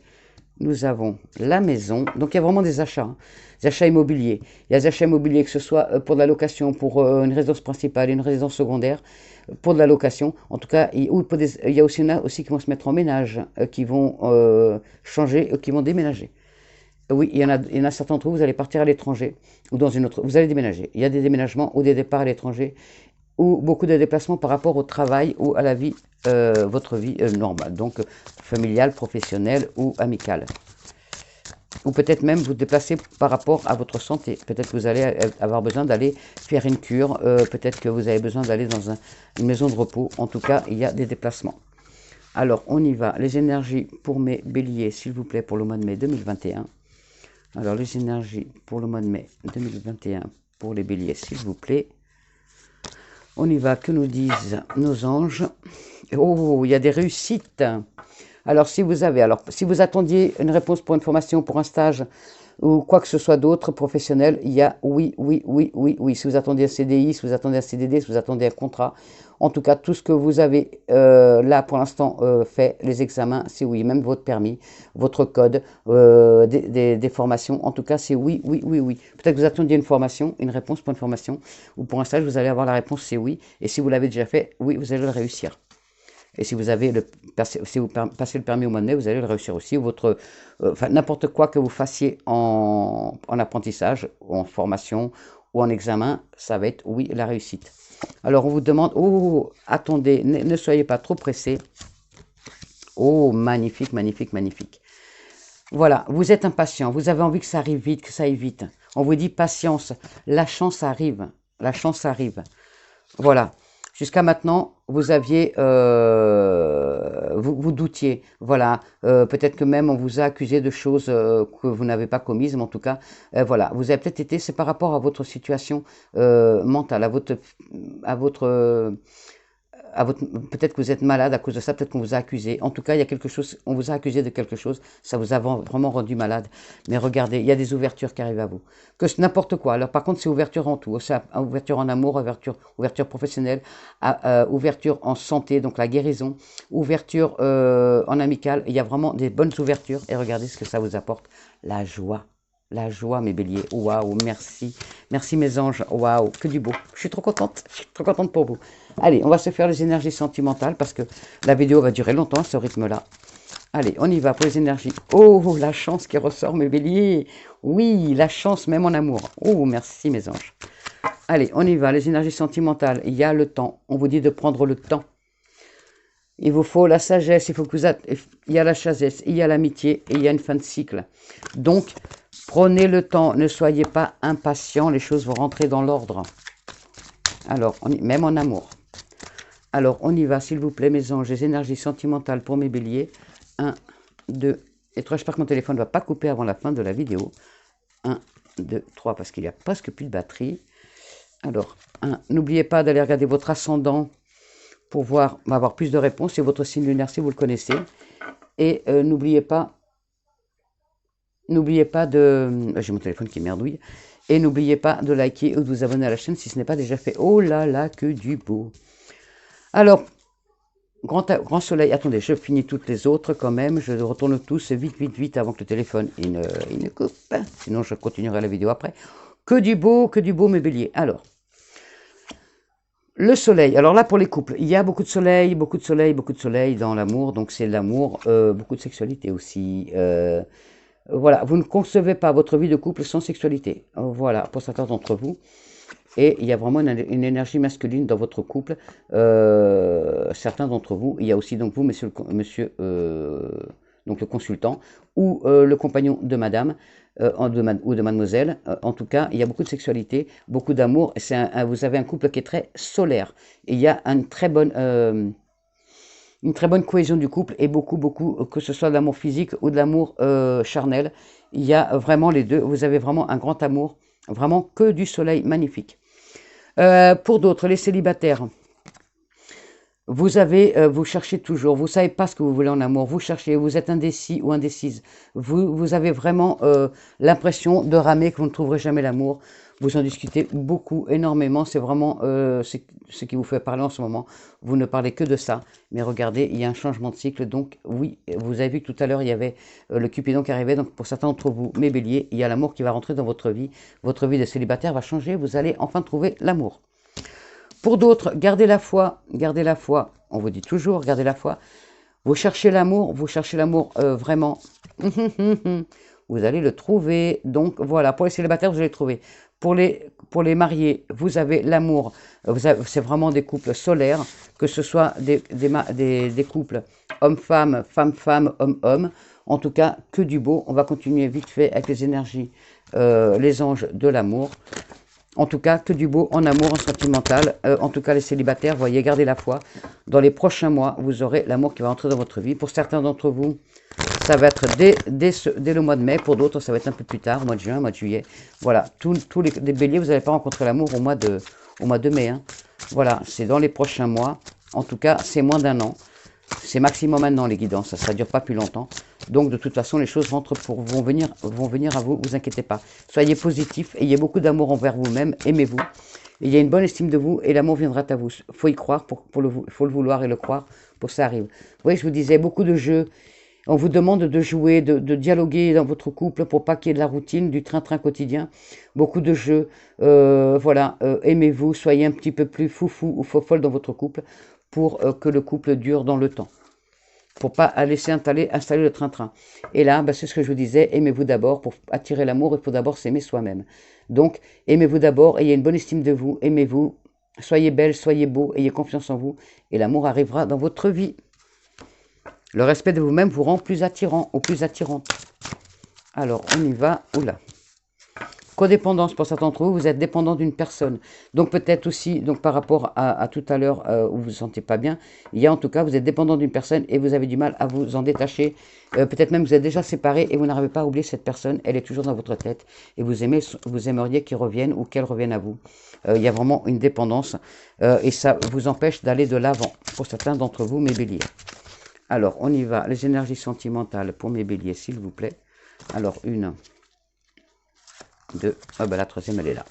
Speaker 1: Nous avons la maison. Donc, il y a vraiment des achats. Hein. Des achats immobiliers. Il y a des achats immobiliers, que ce soit pour de la location, pour une résidence principale, une résidence secondaire, pour de la location. En tout cas, il y a aussi qui vont se mettre en ménage, qui vont changer, qui vont déménager. Oui, il y en a certains d'entre vous, vous allez partir à l'étranger ou dans une autre. Vous allez déménager. Il y a des déménagements ou des départs à l'étranger ou beaucoup de déplacements par rapport au travail ou à la vie, votre vie normale, donc familiale, professionnelle ou amicale. Ou peut-être même vous déplacer par rapport à votre santé. Peut-être que vous allez avoir besoin d'aller faire une cure. Peut-être que vous avez besoin d'aller dans une maison de repos. En tout cas, il y a des déplacements. Alors, on y va. Les énergies pour mes béliers, s'il vous plaît, pour le mois de mai 2021. Alors, les énergies pour le mois de mai 2021 pour les béliers, s'il vous plaît. On y va. Que nous disent nos anges? Oh, il y a des réussites. Alors, si vous attendiez une réponse pour une formation, pour un stage ou quoi que ce soit d'autre professionnel, il y a oui, oui, oui, oui, oui. Si vous attendez un CDI, si vous attendez un CDD, si vous attendez un contrat, en tout cas, tout ce que vous avez là pour l'instant fait, les examens, c'est oui, même votre permis, votre code, des formations, en tout cas, c'est oui, oui, oui, oui. Peut-être que vous attendiez une formation, une réponse pour une formation, ou pour un stage, vous allez avoir la réponse, c'est oui. Et si vous l'avez déjà fait, oui, vous allez le réussir. Et si vous passez le permis au mois de mai, vous allez le réussir aussi. Enfin, n'importe quoi que vous fassiez en apprentissage, ou en formation, ou en examen, ça va être oui, la réussite. Alors, on vous demande, oh, attendez, ne soyez pas trop pressés. Oh, magnifique, magnifique, magnifique. Voilà, vous êtes impatient, vous avez envie que ça arrive vite, que ça aille vite. On vous dit patience, la chance arrive, la chance arrive. Voilà. Jusqu'à maintenant, vous aviez, vous doutiez, voilà. Peut-être que même on vous a accusé de choses que vous n'avez pas commises, mais en tout cas, voilà. Vous avez peut-être été, c'est par rapport à votre situation mentale, peut-être que vous êtes malade à cause de ça, peut-être qu'on vous a accusé. En tout cas, il y a quelque chose, on vous a accusé de quelque chose, ça vous a vraiment rendu malade. Mais regardez, il y a des ouvertures qui arrivent à vous. Que n'importe quoi. Alors par contre, c'est ouverture en tout. C'est ouverture en amour, ouverture professionnelle, ouverture en santé, donc la guérison, ouverture en amical. Il y a vraiment des bonnes ouvertures. Et regardez ce que ça vous apporte. La joie. La joie, mes béliers. Waouh, merci. Merci, mes anges. Waouh, que du beau. Je suis trop contente. Je suis trop contente pour vous. Allez, on va se faire les énergies sentimentales parce que la vidéo va durer longtemps à ce rythme-là. Allez, on y va pour les énergies. Oh, la chance qui ressort, mes béliers. Oui, la chance, même en amour. Oh, merci, mes anges. Allez, on y va. Les énergies sentimentales. Il y a le temps. On vous dit de prendre le temps. Il vous faut la sagesse. Il y a la sagesse, il y a l'amitié et il y a une fin de cycle. Donc, prenez le temps. Ne soyez pas impatients. Les choses vont rentrer dans l'ordre. Alors, même en amour. Alors, on y va, s'il vous plaît, mes anges, les énergies sentimentales pour mes béliers. 1, 2 et 3. J'espère que mon téléphone ne va pas couper avant la fin de la vidéo. 1, 2, 3, parce qu'il n'y a presque plus de batterie. Alors, 1, n'oubliez pas d'aller regarder votre ascendant pour voir, avoir plus de réponses, et votre signe lunaire si vous le connaissez. Et n'oubliez pas de... J'ai mon téléphone qui merdouille. Et n'oubliez pas de liker ou de vous abonner à la chaîne si ce n'est pas déjà fait. Oh là là, que du beau. Alors, grand soleil. Attendez, je finis toutes les autres quand même. Je retourne tous vite, vite, vite avant que le téléphone il ne coupe. Sinon, je continuerai la vidéo après. Que du beau, mes béliers. Alors, le soleil. Alors là, pour les couples, il y a beaucoup de soleil, beaucoup de soleil, beaucoup de soleil dans l'amour. Donc, c'est l'amour, beaucoup de sexualité aussi. Voilà, vous ne concevez pas votre vie de couple sans sexualité. Voilà, pour certains d'entre vous. Et il y a vraiment une énergie masculine dans votre couple. Certains d'entre vous. Il y a aussi donc vous, monsieur donc le consultant, ou le compagnon de madame, ou de mademoiselle. En tout cas, il y a beaucoup de sexualité, beaucoup d'amour. Vous avez un couple qui est très solaire. Et il y a une très bonne cohésion du couple et beaucoup, que ce soit de l'amour physique ou de l'amour charnel. Il y a vraiment les deux. Vous avez vraiment un grand amour, vraiment que du soleil magnifique. Pour d'autres, les célibataires, vous cherchez toujours, vous savez pas ce que vous voulez en amour, vous cherchez, vous êtes indécis ou indécise, vous avez vraiment l'impression de ramer, que vous ne trouverez jamais l'amour. Vous en discutez beaucoup, énormément, c'est vraiment ce qui vous fait parler en ce moment. Vous ne parlez que de ça, mais regardez, il y a un changement de cycle. Donc oui, vous avez vu que tout à l'heure, il y avait le Cupidon qui arrivait. Donc pour certains d'entre vous, mes béliers, il y a l'amour qui va rentrer dans votre vie. Votre vie de célibataire va changer, vous allez enfin trouver l'amour. Pour d'autres, gardez la foi, on vous dit toujours, gardez la foi. Vous cherchez l'amour vraiment, vous allez le trouver. Donc voilà, pour les célibataires, vous allez le trouver. Pour les mariés, vous avez l'amour, c'est vraiment des couples solaires, que ce soit des couples homme-femme, femme-femme, homme-homme. En tout cas, que du beau. On va continuer vite fait avec les énergies, les anges de l'amour. En tout cas, que du beau en amour, en sentimental. En tout cas, les célibataires, voyez, gardez la foi. Dans les prochains mois, vous aurez l'amour qui va entrer dans votre vie. Pour certains d'entre vous, ça va être dès le mois de mai. Pour d'autres, ça va être un peu plus tard, mois de juin, mois de juillet. Voilà, tous les béliers, vous n'allez pas rencontrer l'amour au mois de mai. Hein. Voilà, c'est dans les prochains mois. En tout cas, c'est moins d'1 an. C'est maximum maintenant les guidances, ça ne dure pas plus longtemps. Donc de toute façon, les choses vont venir à vous, vous inquiétez pas. Soyez positifs, ayez beaucoup d'amour envers vous-même, aimez-vous. Il y a une bonne estime de vous et l'amour viendra à vous. Il faut y croire, il faut le vouloir et le croire pour que ça arrive. Vous voyez, je vous disais, beaucoup de jeux, on vous demande de jouer, de dialoguer dans votre couple pour pas qu'il y ait de la routine, du train-train quotidien. Beaucoup de jeux, voilà, aimez-vous, soyez un petit peu plus foufou ou fofolle dans votre couple pour que le couple dure dans le temps. Pour pas laisser installer le train-train. Et là, c'est ce que je vous disais, aimez-vous d'abord. Pour attirer l'amour, il faut d'abord s'aimer soi-même. Donc, aimez-vous d'abord, ayez une bonne estime de vous, aimez-vous, soyez belle, soyez beau, ayez confiance en vous, et l'amour arrivera dans votre vie. Le respect de vous-même vous rend plus attirant ou plus attirante. Alors, on y va. Oula. Codépendance, pour certains d'entre vous, vous êtes dépendant d'une personne. Donc peut-être aussi, donc par rapport à tout à l'heure où vous ne vous sentez pas bien, il y a en tout cas, vous êtes dépendant d'une personne et vous avez du mal à vous en détacher. Peut-être même vous êtes déjà séparé et vous n'arrivez pas à oublier cette personne, elle est toujours dans votre tête. Et vous aimeriez qu'il revienne ou qu'elle revienne à vous. Il y a vraiment une dépendance et ça vous empêche d'aller de l'avant. Pour certains d'entre vous, mes béliers. Alors, on y va. Les énergies sentimentales pour mes béliers, s'il vous plaît. Alors, 1, 2, la troisième, elle est là.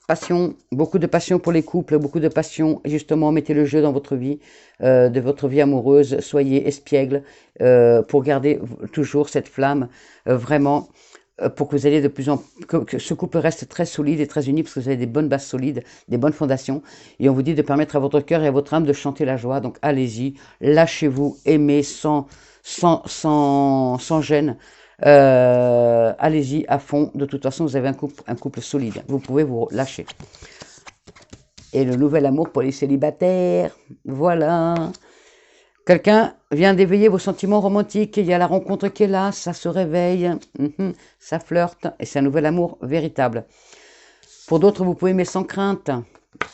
Speaker 1: Passion, beaucoup de passion pour les couples, beaucoup de passion. Justement, mettez le jeu dans votre vie, de votre vie amoureuse. Soyez espiègle pour garder toujours cette flamme, vraiment, pour que vous ayez de plus en plus, que ce couple reste très solide et très uni, parce que vous avez des bonnes bases solides, des bonnes fondations. Et on vous dit de permettre à votre cœur et à votre âme de chanter la joie. Donc allez-y, lâchez-vous, aimez sans gêne. Allez-y à fond. De toute façon, vous avez un couple solide. Vous pouvez vous lâcher. Et le nouvel amour pour les célibataires. Voilà. Quelqu'un vient d'éveiller vos sentiments romantiques. Il y a la rencontre qui est là. Ça se réveille. Ça flirte. Et c'est un nouvel amour véritable. Pour d'autres, vous pouvez aimer sans crainte.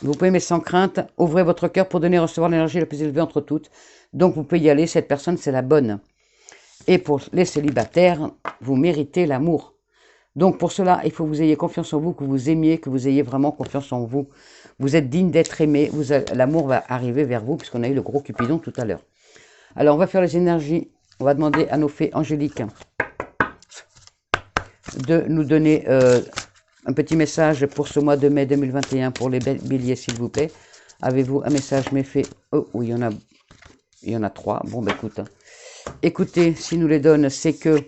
Speaker 1: Vous pouvez aimer sans crainte. Ouvrez votre cœur pour donner et recevoir l'énergie la plus élevée entre toutes. Donc, vous pouvez y aller. Cette personne, c'est la bonne. Et pour les célibataires, vous méritez l'amour. Donc pour cela, il faut que vous ayez confiance en vous, que vous aimiez, que vous ayez vraiment confiance en vous. Vous êtes digne d'être aimé, l'amour va arriver vers vous, puisqu'on a eu le gros Cupidon tout à l'heure. Alors on va faire les énergies, on va demander à nos fées angéliques de nous donner un petit message pour ce mois de mai 2021 pour les béliers, s'il vous plaît. Avez-vous un message, mes fées? Oh, oui, il y en a 3. Bon, ben écoute, écoutez, s'ils nous les donnent, c'est que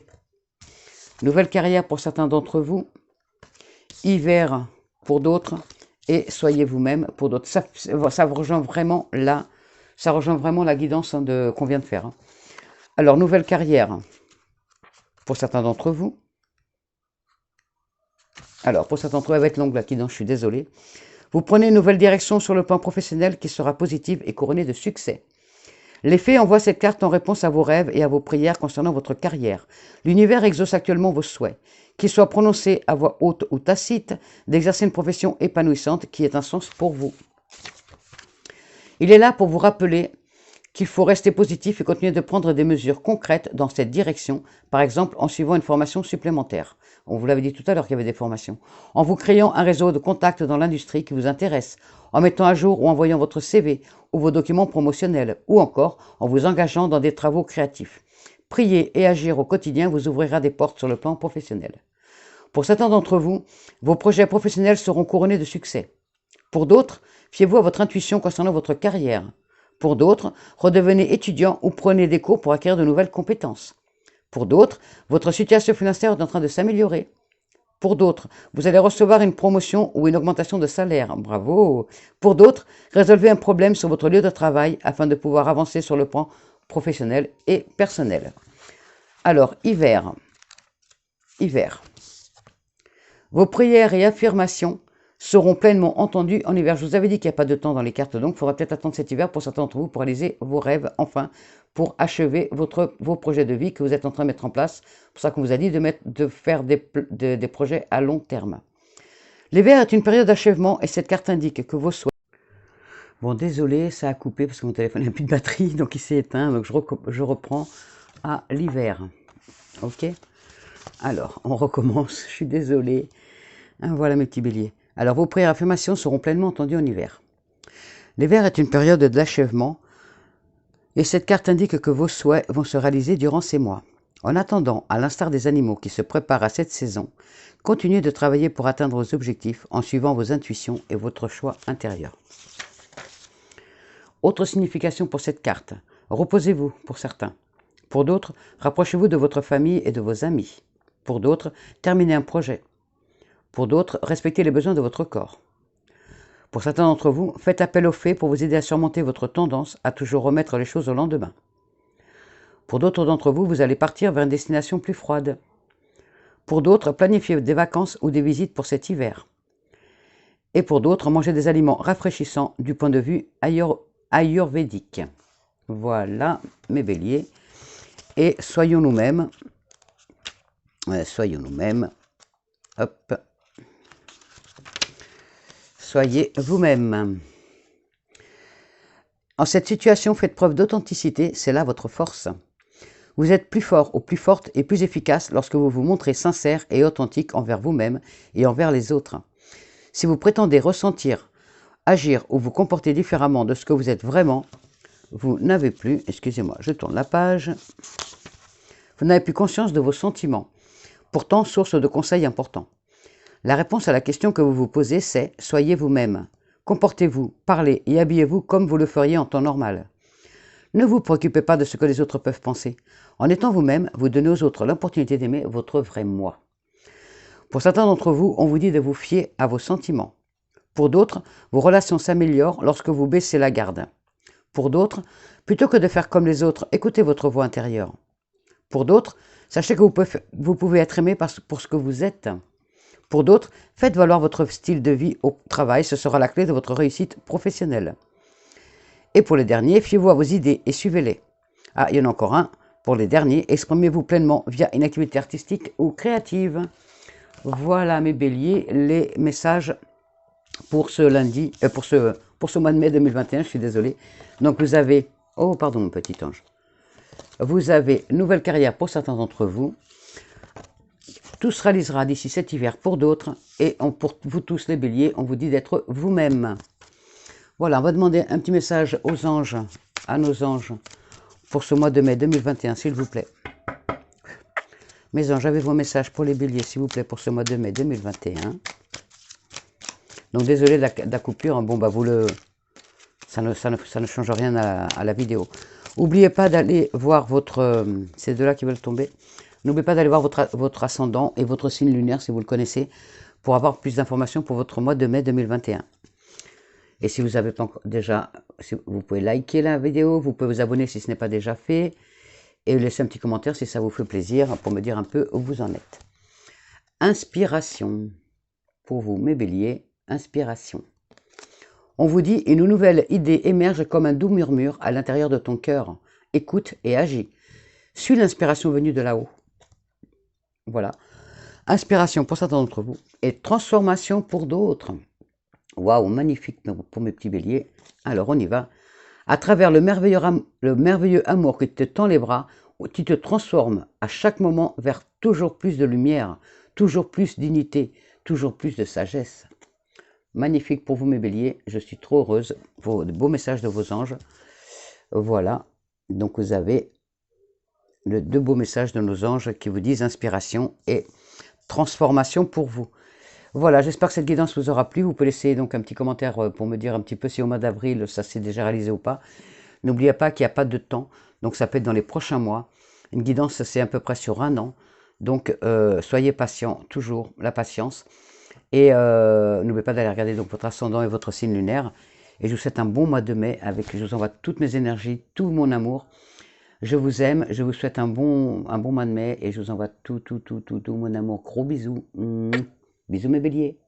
Speaker 1: nouvelle carrière pour certains d'entre vous, hiver pour d'autres, et soyez vous-même pour d'autres. Ça vous rejoint vraiment là, ça rejoint vraiment la guidance qu'on vient de faire. Alors, nouvelle carrière pour certains d'entre vous. Alors, pour certains d'entre vous, elle va être longue la guidance, je suis désolé. Vous prenez une nouvelle direction sur le plan professionnel qui sera positive et couronnée de succès. Les fées envoient cette carte en réponse à vos rêves et à vos prières concernant votre carrière. L'univers exauce actuellement vos souhaits. Qu'ils soient prononcés à voix haute ou tacite, d'exercer une profession épanouissante qui ait un sens pour vous. Il est là pour vous rappeler qu'il faut rester positif et continuer de prendre des mesures concrètes dans cette direction, par exemple en suivant une formation supplémentaire. On vous l'avait dit tout à l'heure qu'il y avait des formations. En vous créant un réseau de contacts dans l'industrie qui vous intéresse, en mettant à jour ou envoyant votre CV ou vos documents promotionnels, ou encore en vous engageant dans des travaux créatifs. Prier et agir au quotidien vous ouvrira des portes sur le plan professionnel. Pour certains d'entre vous, vos projets professionnels seront couronnés de succès. Pour d'autres, fiez-vous à votre intuition concernant votre carrière. Pour d'autres, redevenez étudiant ou prenez des cours pour acquérir de nouvelles compétences. Pour d'autres, votre situation financière est en train de s'améliorer. Pour d'autres, vous allez recevoir une promotion ou une augmentation de salaire. Bravo! Pour d'autres, résolvez un problème sur votre lieu de travail afin de pouvoir avancer sur le plan professionnel et personnel. Alors, hiver. Hiver. Vos prières et affirmations seront pleinement entendues en hiver. Je vous avais dit qu'il n'y a pas de temps dans les cartes, donc il faudra peut-être attendre cet hiver pour certains d'entre vous pour réaliser vos rêves, enfin, pour achever vos projets de vie que vous êtes en train de mettre en place. C'est pour ça qu'on vous a dit de faire des projets à long terme. L'hiver est une période d'achèvement et cette carte indique que vos souhaits... Bon, désolé, ça a coupé parce que mon téléphone n'a plus de batterie, donc il s'est éteint, donc je reprends à l'hiver. Ok? Alors, on recommence, je suis désolé. Voilà mes petits béliers. Alors, vos prières et affirmations seront pleinement entendues en hiver. L'hiver est une période d'achèvement et cette carte indique que vos souhaits vont se réaliser durant ces mois. En attendant, à l'instar des animaux qui se préparent à cette saison, continuez de travailler pour atteindre vos objectifs en suivant vos intuitions et votre choix intérieur. Autre signification pour cette carte, reposez-vous pour certains. Pour d'autres, rapprochez-vous de votre famille et de vos amis. Pour d'autres, terminez un projet. Pour d'autres, respectez les besoins de votre corps. Pour certains d'entre vous, faites appel aux fées pour vous aider à surmonter votre tendance à toujours remettre les choses au lendemain. Pour d'autres d'entre vous, vous allez partir vers une destination plus froide. Pour d'autres, planifiez des vacances ou des visites pour cet hiver. Et pour d'autres, mangez des aliments rafraîchissants du point de vue ayurvédique. Voilà, mes béliers. Et soyons nous-mêmes. Soyons nous-mêmes. Hop. Soyez vous-même. En cette situation, faites preuve d'authenticité, c'est là votre force. Vous êtes plus fort ou plus forte et plus efficace lorsque vous vous montrez sincère et authentique envers vous-même et envers les autres. Si vous prétendez ressentir, agir ou vous comporter différemment de ce que vous êtes vraiment, vous n'avez plus, excusez-moi, je tourne la page, vous n'avez plus conscience de vos sentiments, pourtant source de conseils importants. La réponse à la question que vous vous posez, c'est « Soyez vous-même ». Comportez-vous, parlez et habillez-vous comme vous le feriez en temps normal. Ne vous préoccupez pas de ce que les autres peuvent penser. En étant vous-même, vous donnez aux autres l'opportunité d'aimer votre vrai moi. Pour certains d'entre vous, on vous dit de vous fier à vos sentiments. Pour d'autres, vos relations s'améliorent lorsque vous baissez la garde. Pour d'autres, plutôt que de faire comme les autres, écoutez votre voix intérieure. Pour d'autres, sachez que vous pouvez être aimé pour ce que vous êtes. Pour d'autres, faites valoir votre style de vie au travail, ce sera la clé de votre réussite professionnelle. Et pour les derniers, fiez-vous à vos idées et suivez-les. Ah, il y en a encore un. Pour les derniers, exprimez-vous pleinement via une activité artistique ou créative. Voilà mes béliers, les messages pour ce lundi, pour ce mois de mai 2021, je suis désolé. Donc vous avez, oh pardon mon petit ange, vous avez nouvelle carrière pour certains d'entre vous. tout se réalisera d'ici cet hiver pour d'autres. Et pour vous tous les béliers, on vous dit d'être vous-même. Voilà, on va demander un petit message aux anges, à nos anges, pour ce mois de mai 2021, s'il vous plaît. Mes anges, avez-vous un message pour les béliers, s'il vous plaît, pour ce mois de mai 2021. Donc, désolé de la coupure. Bon, bah, ça ne change rien à la vidéo. N'oubliez pas d'aller voir votre... c'est de là qui veulent tomber. N'oubliez pas d'aller voir votre ascendant et votre signe lunaire, si vous le connaissez, pour avoir plus d'informations pour votre mois de mai 2021. Et si vous n'avez pas encore déjà... vous pouvez liker la vidéo, vous pouvez vous abonner si ce n'est pas déjà fait. Et laissez un petit commentaire si ça vous fait plaisir pour me dire un peu où vous en êtes. Inspiration. Pour vous, mes béliers, inspiration. On vous dit, une nouvelle idée émerge comme un doux murmure à l'intérieur de ton cœur. Écoute et agis. Suis l'inspiration venue de là-haut. Voilà. Inspiration pour certains d'entre vous et transformation pour d'autres. Waouh, magnifique pour mes petits béliers. Alors, on y va. À travers le merveilleux amour qui te tend les bras, tu te transformes à chaque moment vers toujours plus de lumière, toujours plus d'unité, toujours plus de sagesse. Magnifique pour vous mes béliers, je suis trop heureuse pour de beaux messages de vos anges. Voilà, donc vous avez deux beaux messages de nos anges qui vous disent inspiration et transformation pour vous. Voilà, j'espère que cette guidance vous aura plu. Vous pouvez laisser donc un petit commentaire pour me dire un petit peu si au mois d'avril ça s'est déjà réalisé ou pas. N'oubliez pas qu'il n'y a pas de temps, donc ça peut être dans les prochains mois. Une guidance, c'est à peu près sur 1 an. Donc soyez patient, toujours la patience. Et n'oubliez pas d'aller regarder donc votre ascendant et votre signe lunaire. Et je vous souhaite un bon mois de mai. Je vous envoie toutes mes énergies, tout mon amour. Je vous aime, je vous souhaite un bon mois de mai. Et je vous envoie tout mon amour. Gros bisous. Bisous mes béliers.